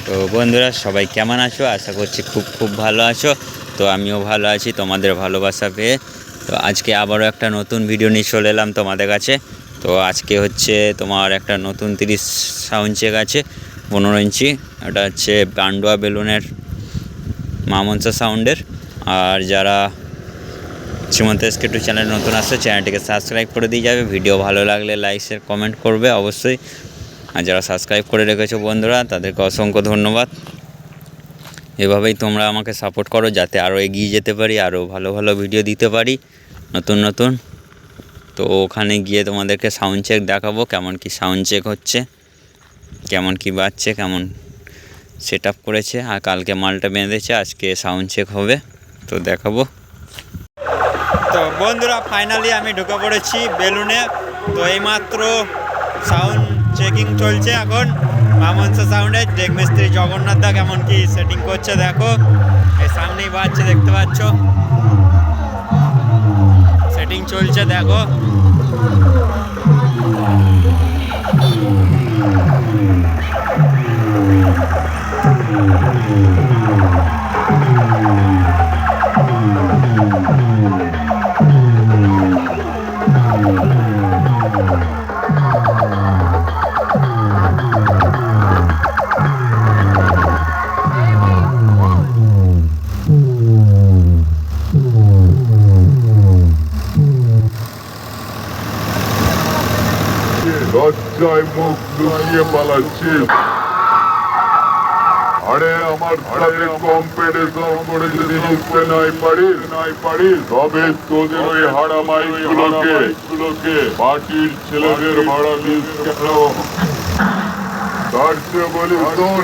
তো বন্ধুরা সবাই কেমন আছো? আশা করছি খুব ভালো আছো। তো আমিও ভালো আছি তোমাদের ভালোবাসা পেয়ে। তো আজকে আবারও একটা নতুন ভিডিও নিয়ে চলে এলাম তোমাদের কাছে। তো আজকে হচ্ছে তোমার একটা নতুন 30 সাউন্ড চেক আছে 15 ইঞ্চি। এটা হচ্ছে পান্ডুয়া বেলুনের মা মনসা সাউন্ডের। আর যারা শ্রীমন্ত SK2 চ্যানেল নতুন আসছে চ্যানেলটিকে সাবস্ক্রাইব করে দিয়ে যাবে। ভিডিও ভালো লাগলে লাইক শেয়ার কমেন্ট করবে অবশ্যই। আর যারা সাবস্ক্রাইব করে রেখেছো বন্ধুরা তাদেরকে অসংখ্য ধন্যবাদ। এভাবেই তোমরা আমাকে সাপোর্ট করো যাতে আরও এগিয়ে যেতে পারি, আরও ভালো ভালো ভিডিও দিতে পারি নতুন। তো ওখানে গিয়ে তোমাদেরকে সাউন্ড চেক দেখাবো, কেমন কি সাউন্ড চেক হচ্ছে, কেমন কি বাজছে, কেমন সেট আপ করেছে। আর কালকে মালটা বেঁধেছে, আজকে সাউন্ড চেক হবে, তো দেখাবো। তো বন্ধুরা ফাইনালি আমি ঢুকে পড়েছি বেলুনে। তো এইমাত্র সাউন্ড চেকিং চলছে এখন মা মনসা সাউন্ডের। ডেক মিস্ত্রি জগন্নাথ দা কেমন কি সেটিং করছে দেখো, এই সামনেই বাজছে দেখতে পাচ্ছ, সেটিং চলছে দেখো। লজ্জায় মুখ লুকিয়ে পালাচ্ছিস। আরে আমার সাথে কম্পিটিশন করে যদি জিততে নাই পারিস তবে তোদের ওই হাড়া মাইকগুলোকে পার্টির ছেলেদের ভাড়া দিস কেন? তার চেয়ে বলি শোন,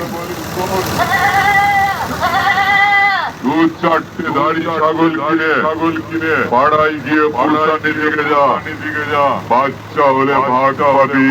দু চারটে দাড়ি ছাগল কিনে পাড়ায় গিয়ে পাড়ানি দিকে যা, বাচ্চা হলে ভাগ পাবি।